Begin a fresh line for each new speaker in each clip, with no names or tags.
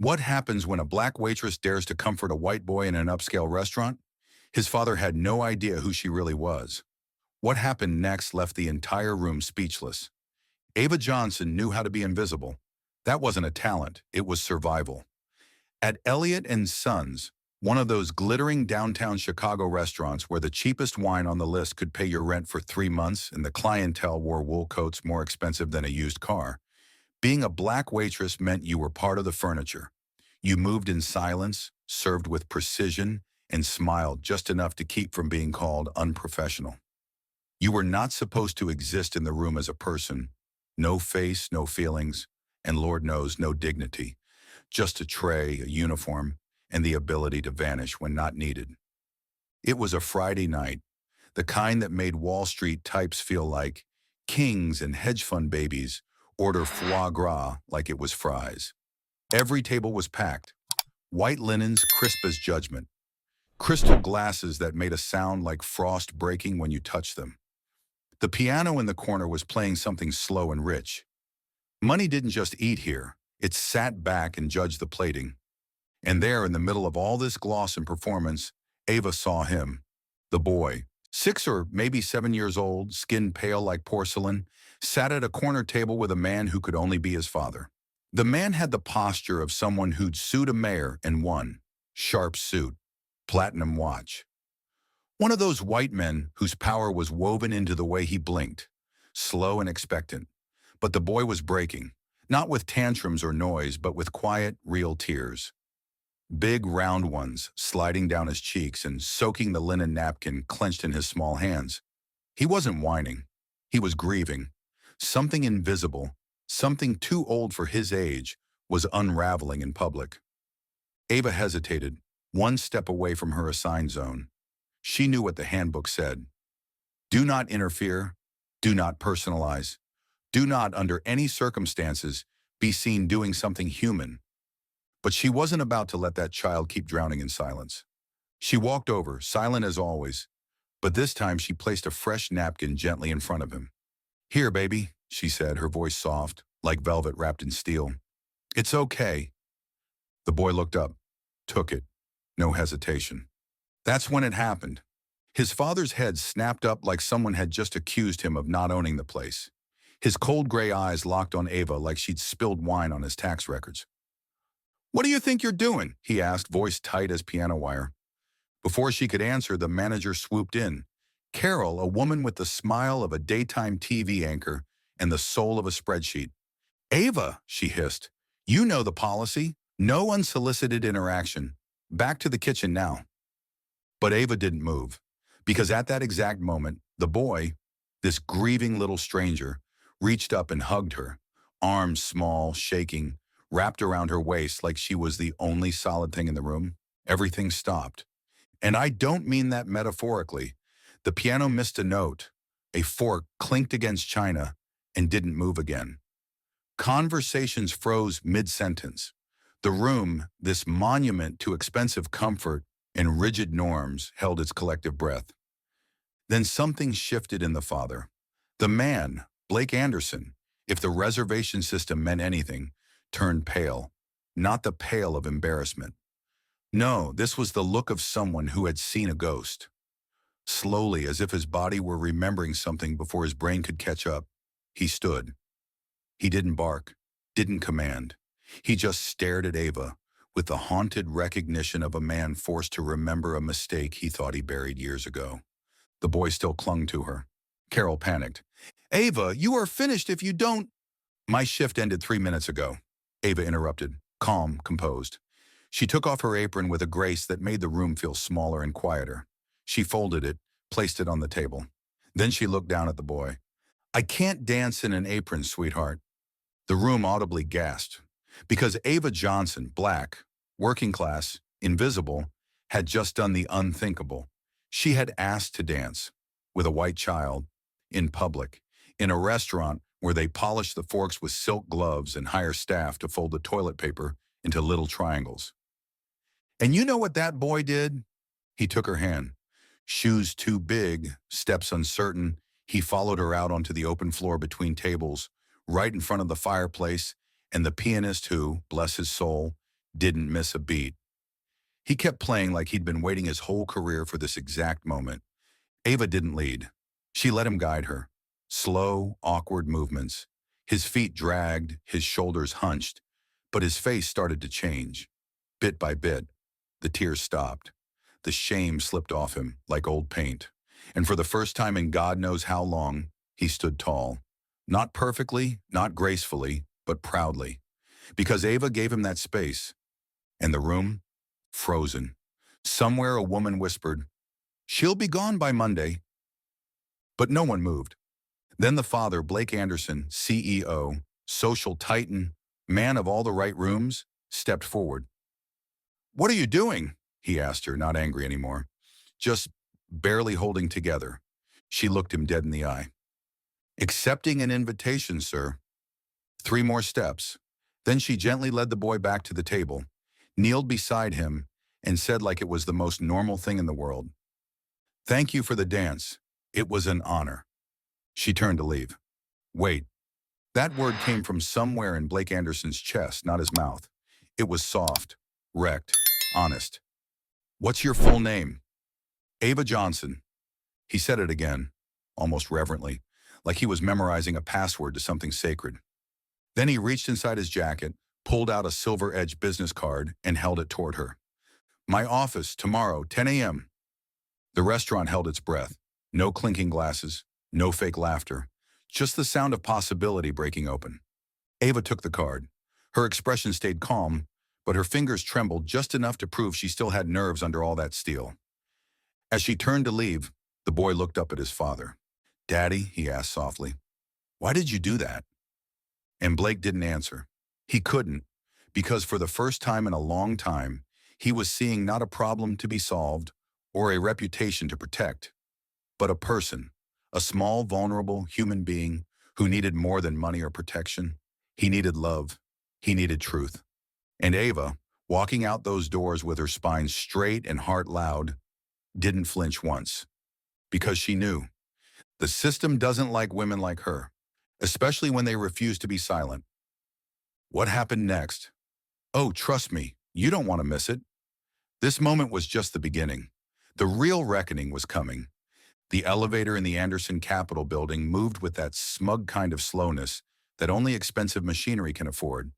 What happens when a black waitress dares to comfort a white boy in an upscale restaurant? His father had no idea who she really was. What happened next left the entire room speechless. Ava Johnson knew how to be invisible. That wasn't a talent, it was survival. At Elliott and Sons, one of those glittering downtown Chicago restaurants where the cheapest wine on the list could pay your rent for 3 months and the clientele wore wool coats more expensive than a used car, being a black waitress meant you were part of the furniture. You moved in silence, served with precision, and smiled just enough to keep from being called unprofessional. You were not supposed to exist in the room as a person. No face, no feelings, and Lord knows, no dignity. Just a tray, a uniform, and the ability to vanish when not needed. It was a Friday night, the kind that made Wall Street types feel like kings and hedge fund babies order foie gras like it was fries. Every table was packed, white linens crisp as judgment, crystal glasses that made a sound like frost breaking when you touched them. The piano in the corner was playing something slow and rich. Money didn't just eat here, it sat back and judged the plating. And there, in the middle of all this gloss and performance, Ava saw him, the boy, 6 or maybe 7 years old, skin pale like porcelain, sat at a corner table with a man who could only be his father. The man had the posture of someone who'd sued a mayor and won. Sharp suit, platinum watch. One of those white men whose power was woven into the way he blinked, slow and expectant. But the boy was breaking, not with tantrums or noise, but with quiet, real tears. Big, round ones sliding down his cheeks and soaking the linen napkin clenched in his small hands. He wasn't whining. He was grieving. Something invisible, something too old for his age, was unraveling in public. Ava hesitated, one step away from her assigned zone. She knew what the handbook said. Do not interfere. Do not personalize. Do not, under any circumstances, be seen doing something human. But she wasn't about to let that child keep drowning in silence. She walked over, silent as always, but this time she placed a fresh napkin gently in front of him. Here, baby, she said, her voice soft, like velvet wrapped in steel. It's okay. The boy looked up, took it, no hesitation. That's when it happened. His father's head snapped up like someone had just accused him of not owning the place. His cold gray eyes locked on Ava like she'd spilled wine on his tax records. What do you think you're doing? He asked, voice tight as piano wire. Before she could answer, the manager swooped in. Carol, a woman with the smile of a daytime TV anchor and the soul of a spreadsheet. Ava, she hissed, you know the policy. No unsolicited interaction. Back to the kitchen now. But Ava didn't move, because at that exact moment, the boy, this grieving little stranger, reached up and hugged her, arms small, shaking, wrapped around her waist like she was the only solid thing in the room. Everything stopped. And I don't mean that metaphorically. The piano missed a note. A fork clinked against china and didn't move again. Conversations froze mid-sentence. The room, this monument to expensive comfort and rigid norms, held its collective breath. Then something shifted in the father. The man, Blake Anderson, if the reservation system meant anything, turned pale, not the pale of embarrassment. No, this was the look of someone who had seen a ghost. Slowly, as if his body were remembering something before his brain could catch up, he stood. He didn't bark, didn't command. He just stared at Ava with the haunted recognition of a man forced to remember a mistake he thought he buried years ago. The boy still clung to her. Carol panicked. Ava, you are finished if you don't. My shift ended 3 minutes ago, Ava interrupted, calm, composed. She took off her apron with a grace that made the room feel smaller and quieter. She folded it, placed it on the table. Then she looked down at the boy. I can't dance in an apron, sweetheart. The room audibly gasped, because Ava Johnson, black, working class, invisible, had just done the unthinkable. She had asked to dance, with a white child, in public, in a restaurant where they polish the forks with silk gloves and hire staff to fold the toilet paper into little triangles. And you know what that boy did? He took her hand. Shoes too big, steps uncertain, he followed her out onto the open floor between tables, right in front of the fireplace, and the pianist who, bless his soul, didn't miss a beat. He kept playing like he'd been waiting his whole career for this exact moment. Ava didn't lead. She let him guide her. Slow, awkward movements. His feet dragged, his shoulders hunched, but his face started to change. Bit by bit, the tears stopped. The shame slipped off him like old paint. And for the first time in God knows how long, he stood tall. Not perfectly, not gracefully, but proudly. Because Ava gave him that space. And the room? Frozen. Somewhere a woman whispered, "She'll be gone by Monday." But no one moved. Then the father, Blake Anderson, CEO, social titan, man of all the right rooms, stepped forward. "What are you doing?" he asked her, not angry anymore. Just barely holding together. She looked him dead in the eye. "Accepting an invitation, sir." 3 more steps. Then she gently led the boy back to the table, kneeled beside him, and said like it was the most normal thing in the world, "Thank you for the dance. It was an honor." She turned to leave. Wait. That word came from somewhere in Blake Anderson's chest, not his mouth. It was soft, wrecked, honest. "What's your full name?" "Ava Johnson." He said it again, almost reverently, like he was memorizing a password to something sacred. Then he reached inside his jacket, pulled out a silver-edged business card, and held it toward her. "My office, tomorrow, 10 a.m. The restaurant held its breath. No clinking glasses, no fake laughter, just the sound of possibility breaking open. Ava took the card. Her expression stayed calm, but her fingers trembled just enough to prove she still had nerves under all that steel. As she turned to leave, the boy looked up at his father. "Daddy," he asked softly, "why did you do that?" And Blake didn't answer. He couldn't, because for the first time in a long time, he was seeing not a problem to be solved or a reputation to protect, but a person, a small, vulnerable human being who needed more than money or protection. He needed love. He needed truth. And Ava, walking out those doors with her spine straight and heart loud, didn't flinch once, because she knew the system doesn't like women like her, especially when they refuse to be silent. What happened next? Oh, trust me, you don't want to miss it. This moment was just the beginning. The real reckoning was coming. The elevator in the Anderson Capitol building moved with that smug kind of slowness that only expensive machinery can afford.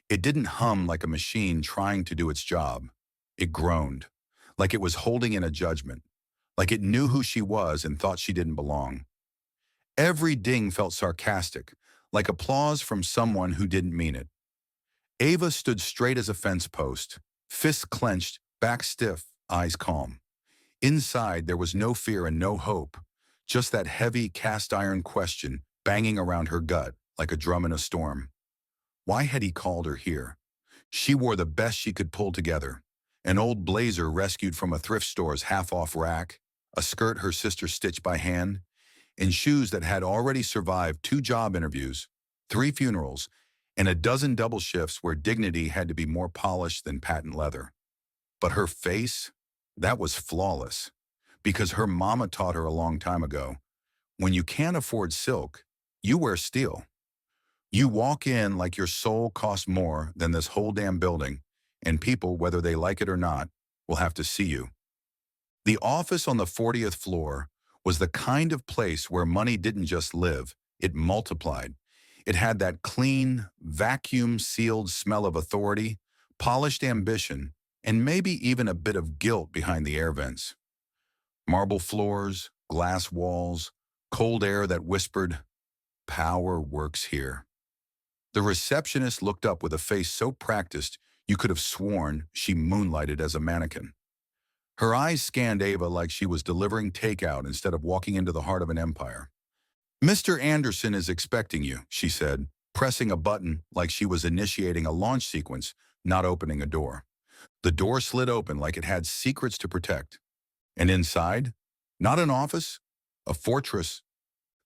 It didn't hum like a machine trying to do its job. It groaned, like it was holding in a judgment, like it knew who she was and thought she didn't belong. Every ding felt sarcastic, like applause from someone who didn't mean it. Ava stood straight as a fence post, fists clenched, back stiff, eyes calm. Inside, there was no fear and no hope, just that heavy cast-iron question banging around her gut like a drum in a storm. Why had he called her here? She wore the best she could pull together. An old blazer rescued from a thrift store's half-off rack, a skirt her sister stitched by hand, and shoes that had already survived 2 job interviews, 3 funerals, and a dozen double shifts where dignity had to be more polished than patent leather. But her face, that was flawless, because her mama taught her a long time ago, when you can't afford silk, you wear steel. You walk in like your soul costs more than this whole damn building, and people, whether they like it or not, will have to see you. The office on the 40th floor was the kind of place where money didn't just live, it multiplied. It had that clean, vacuum-sealed smell of authority, polished ambition, and maybe even a bit of guilt behind the air vents. Marble floors, glass walls, cold air that whispered, "Power works here." The receptionist looked up with a face so practiced you could have sworn she moonlighted as a mannequin. Her eyes scanned Ava like she was delivering takeout instead of walking into the heart of an empire. "Mr. Anderson is expecting you," she said, pressing a button like she was initiating a launch sequence, not opening a door. The door slid open like it had secrets to protect. And inside, not an office, a fortress.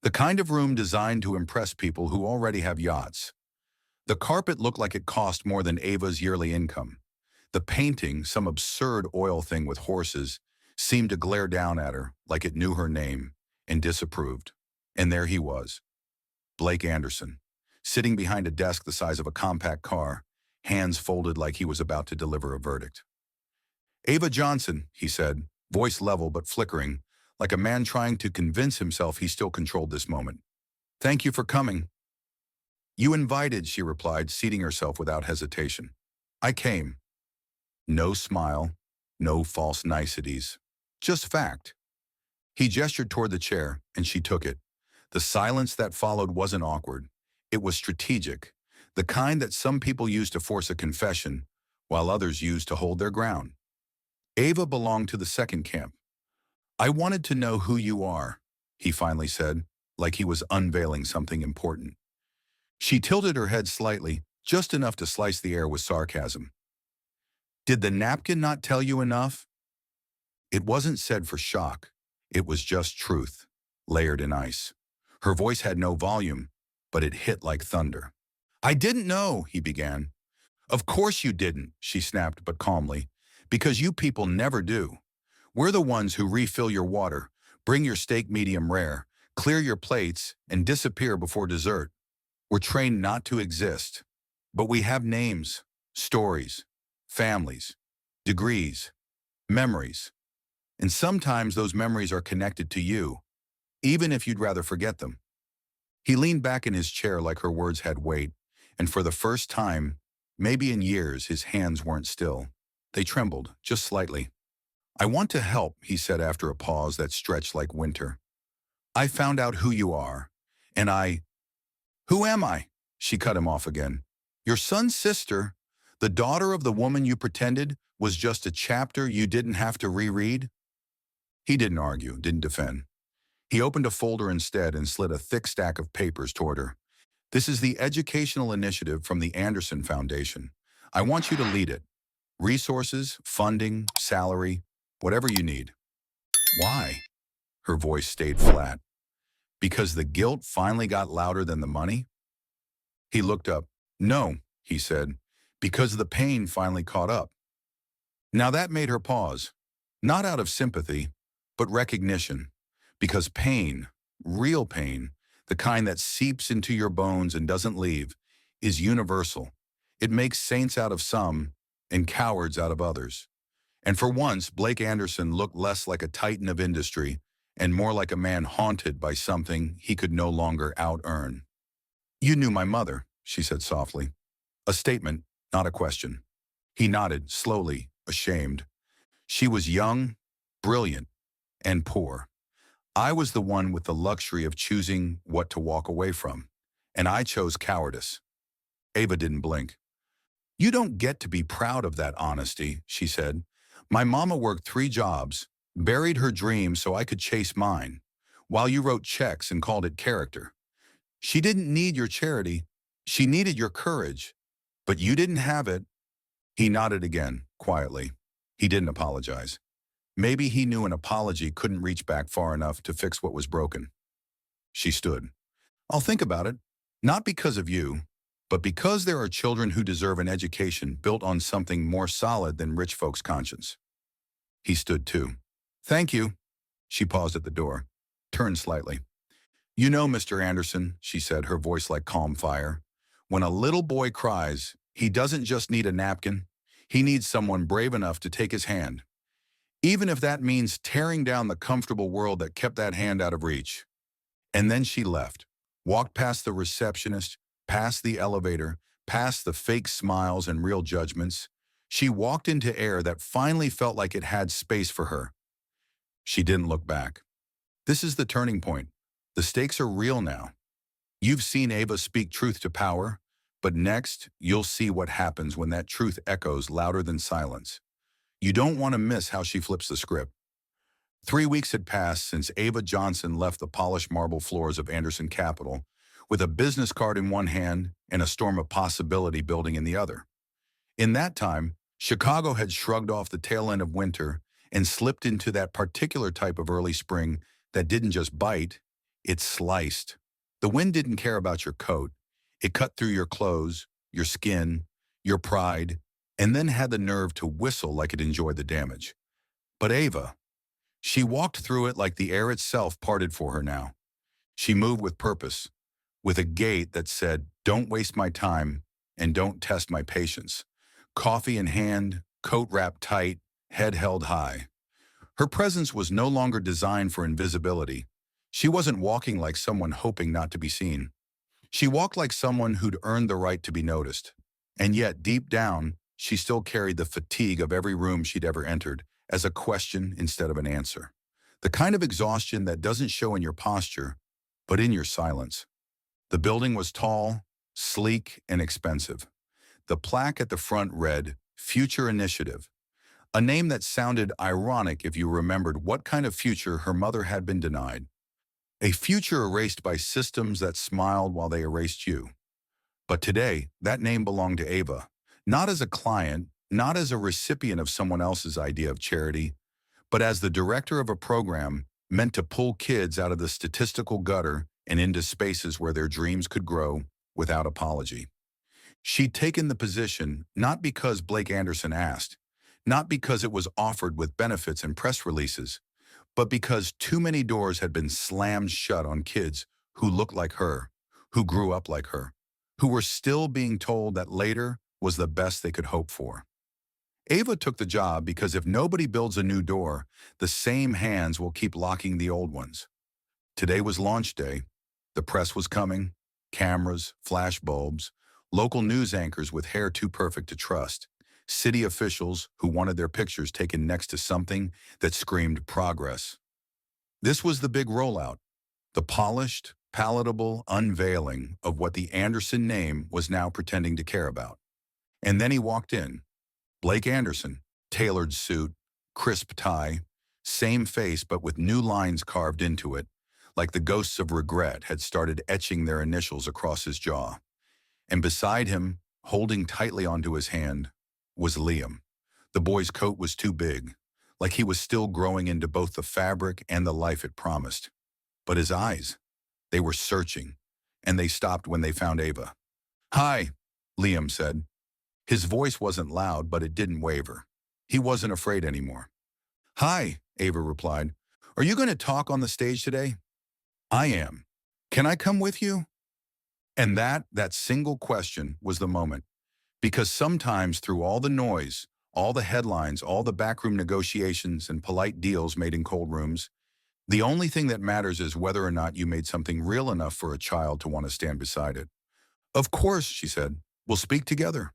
The kind of room designed to impress people who already have yachts. The carpet looked like it cost more than Ava's yearly income. The painting, some absurd oil thing with horses, seemed to glare down at her like it knew her name and disapproved. And there he was, Blake Anderson, sitting behind a desk the size of a compact car, hands folded like he was about to deliver a verdict. "Ava Johnson," he said, voice level but flickering, like a man trying to convince himself he still controlled this moment. "Thank you for coming." "You invited," she replied, seating herself without hesitation. "I came." No smile, no false niceties, just fact. He gestured toward the chair, and she took it. The silence that followed wasn't awkward. It was strategic, the kind that some people use to force a confession, while others use to hold their ground. Ava belonged to the second camp. "I wanted to know who you are," he finally said, like he was unveiling something important. She tilted her head slightly, just enough to slice the air with sarcasm. "Did the napkin not tell you enough?" It wasn't said for shock. It was just truth, layered in ice. Her voice had no volume, but it hit like thunder. "I didn't know," he began. "Of course you didn't," she snapped, but calmly, "because you people never do. We're the ones who refill your water, bring your steak medium rare, clear your plates, and disappear before dessert. We're trained not to exist. But we have names, stories, families, degrees, memories. And sometimes those memories are connected to you, even if you'd rather forget them." He leaned back in his chair like her words had weight, and for the first time, maybe in years, his hands weren't still. They trembled, just slightly. "I want to help," he said after a pause that stretched like winter. "I found out who you are, and Who am I?" She cut him off again. "Your son's sister, the daughter of the woman you pretended was just a chapter you didn't have to reread?" He didn't argue, didn't defend. He opened a folder instead and slid a thick stack of papers toward her. "This is the educational initiative from the Anderson Foundation. I want you to lead it. Resources, funding, salary, whatever you need." "Why?" Her voice stayed flat. "Because the guilt finally got louder than the money?" He looked up. "No," he said, "because the pain finally caught up." Now that made her pause, not out of sympathy, but recognition. Because pain, real pain, the kind that seeps into your bones and doesn't leave, is universal. It makes saints out of some and cowards out of others. And for once, Blake Anderson looked less like a titan of industry and more like a man haunted by something he could no longer out-earn. "You knew my mother," she said softly. A statement, not a question. He nodded, slowly, ashamed. "She was young, brilliant, and poor. I was the one with the luxury of choosing what to walk away from, and I chose cowardice." Ava didn't blink. "You don't get to be proud of that honesty," she said. "My mama worked 3 jobs, buried her dreams so I could chase mine, while you wrote checks and called it character. She didn't need your charity. She needed your courage. But you didn't have it." He nodded again, quietly. He didn't apologize. Maybe he knew an apology couldn't reach back far enough to fix what was broken. She stood. "I'll think about it. Not because of you, but because there are children who deserve an education built on something more solid than rich folks' conscience." He stood too. "Thank you." She paused at the door, turned slightly. "You know, Mr. Anderson," she said, her voice like calm fire, "when a little boy cries, he doesn't just need a napkin. He needs someone brave enough to take his hand. Even if that means tearing down the comfortable world that kept that hand out of reach." And then she left, walked past the receptionist, past the elevator, past the fake smiles and real judgments. She walked into air that finally felt like it had space for her. She didn't look back. This is the turning point. The stakes are real now. You've seen Ava speak truth to power, but next you'll see what happens when that truth echoes louder than silence. You don't want to miss how she flips the script. 3 weeks had passed since Ava Johnson left the polished marble floors of Anderson Capital with a business card in one hand and a storm of possibility building in the other. In that time, Chicago had shrugged off the tail end of winter and slipped into that particular type of early spring that didn't just bite, it sliced. The wind didn't care about your coat. It cut through your clothes, your skin, your pride, and then had the nerve to whistle like it enjoyed the damage. But Ava, she walked through it like the air itself parted for her now. She moved with purpose, with a gait that said, "Don't waste my time. and don't test my patience. Coffee in hand, coat wrapped tight, head held high. Her presence was no longer designed for invisibility. She wasn't walking like someone hoping not to be seen. She walked like someone who'd earned the right to be noticed. And yet, deep down, she still carried the fatigue of every room she'd ever entered as a question instead of an answer. The kind of exhaustion that doesn't show in your posture, but in your silence. The building was tall, sleek, and expensive. The plaque at the front read, Future Initiative, a name that sounded ironic if you remembered what kind of future her mother had been denied. A future erased by systems that smiled while they erased you. But today, that name belonged to Ava, not as a client, not as a recipient of someone else's idea of charity, but as the director of a program meant to pull kids out of the statistical gutter and into spaces where their dreams could grow without apology. She'd taken the position not because Blake Anderson asked, not because it was offered with benefits and press releases, but because too many doors had been slammed shut on kids who looked like her, who grew up like her, who were still being told that later was the best they could hope for. Ava took the job because if nobody builds a new door, the same hands will keep locking the old ones. Today was launch day. The press was coming, cameras, flash bulbs, local news anchors with hair too perfect to trust, city officials who wanted their pictures taken next to something that screamed progress. This was the big rollout, the polished, palatable unveiling of what the Anderson name was now pretending to care about. And then he walked in. Blake Anderson, tailored suit, crisp tie, same face but with new lines carved into it, like the ghosts of regret had started etching their initials across his jaw. And beside him, holding tightly onto his hand, was Liam. The boy's coat was too big, like he was still growing into both the fabric and the life it promised. But his eyes, they were searching, and they stopped when they found Ava. "Hi," Liam said. His voice wasn't loud, but it didn't waver. He wasn't afraid anymore. "Hi," Ava replied. "Are you going to talk on the stage today?" "I am. Can I come with you?" And that single question was the moment. Because sometimes through all the noise, all the headlines, all the backroom negotiations and polite deals made in cold rooms, the only thing that matters is whether or not you made something real enough for a child to want to stand beside it. "Of course," she said. "We'll speak together."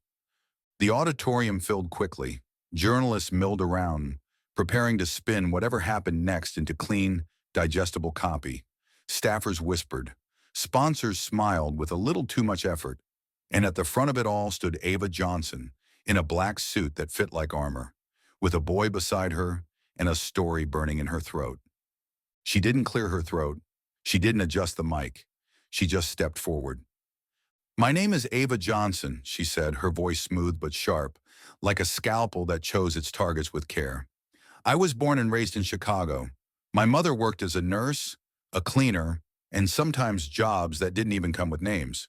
The auditorium filled quickly. Journalists milled around, preparing to spin whatever happened next into clean, digestible copy. Staffers whispered. Sponsors smiled with a little too much effort. And at the front of it all stood Ava Johnson, in a black suit that fit like armor, with a boy beside her and a story burning in her throat. She didn't clear her throat. She didn't adjust the mic. She just stepped forward. "My name is Ava Johnson," she said, her voice smooth but sharp, like a scalpel that chose its targets with care. "I was born and raised in Chicago. My mother worked as a nurse, a cleaner, and sometimes jobs that didn't even come with names.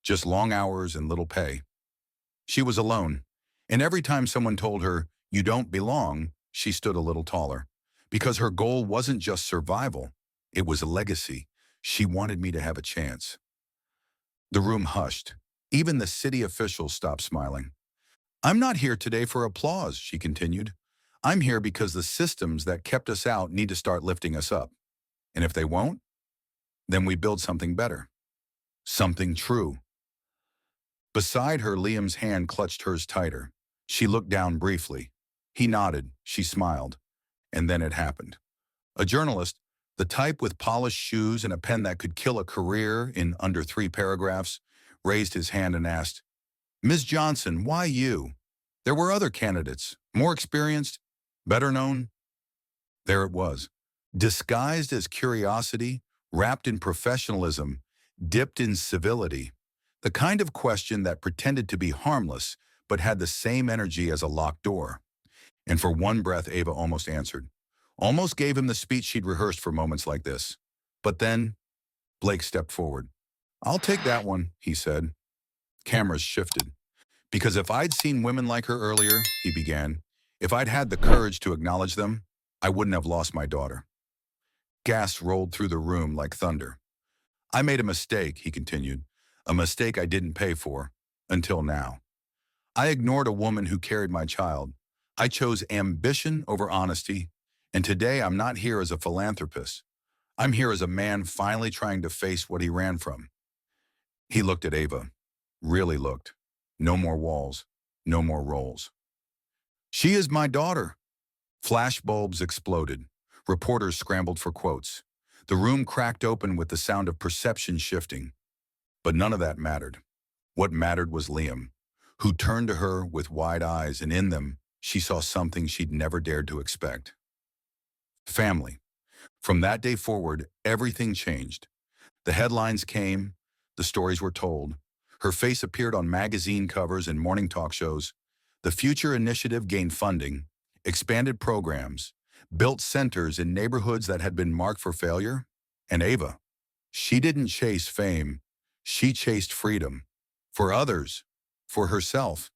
Just long hours and little pay. She was alone, and every time someone told her, 'You don't belong,' she stood a little taller. Because her goal wasn't just survival, it was a legacy. She wanted me to have a chance." The room hushed. Even the city officials stopped smiling. "I'm not here today for applause," she continued. "I'm here because the systems that kept us out need to start lifting us up. And if they won't, then we build something better. Something true." Beside her, Liam's hand clutched hers tighter. She looked down briefly. He nodded. She smiled. And then it happened. A journalist, the type with polished shoes and a pen that could kill a career in under 3 paragraphs, raised his hand and asked, "Ms. Johnson, why you? There were other candidates, more experienced, better known." There it was, disguised as curiosity, wrapped in professionalism, dipped in civility. The kind of question that pretended to be harmless, but had the same energy as a locked door. And for one breath, Ava almost answered. Almost gave him the speech she'd rehearsed for moments like this. But then, Blake stepped forward. "I'll take that one," he said. Cameras shifted. "Because if I'd seen women like her earlier," he began, "if I'd had the courage to acknowledge them, I wouldn't have lost my daughter." Gas rolled through the room like thunder. "I made a mistake," he continued. "A mistake I didn't pay for. Until now. I ignored a woman who carried my child. I chose ambition over honesty, and today I'm not here as a philanthropist. I'm here as a man finally trying to face what he ran from. He looked at Ava. Really looked. No more walls. No more roles. She is my daughter. Flashbulbs exploded. Reporters scrambled for quotes. The room cracked open with the sound of perception shifting. But none of that mattered. What mattered was Liam, who turned to her with wide eyes, and in them, she saw something she'd never dared to expect. Family. From that day forward, everything changed. The headlines came, the stories were told. Her face appeared on magazine covers and morning talk shows. The Future Initiative gained funding, expanded programs, built centers in neighborhoods that had been marked for failure. And Ava, she didn't chase fame, she chased freedom. For others, for herself.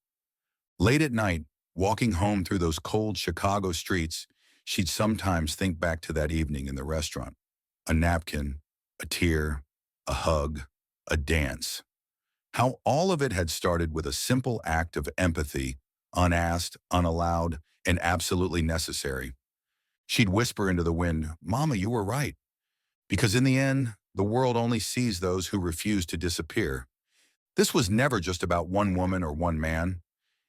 Late at night, walking home through those cold Chicago streets, she'd sometimes think back to that evening in the restaurant. A napkin, a tear, a hug, a dance. How all of it had started with a simple act of empathy, unasked, unallowed, and absolutely necessary. She'd whisper into the wind, "Mama, you were right." Because in the end, the world only sees those who refuse to disappear. This was never just about one woman or one man.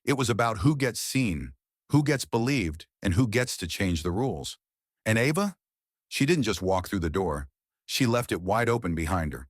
It was about who gets seen, who gets believed, and who gets to change the rules. And Ava? She didn't just walk through the door. She left it wide open behind her.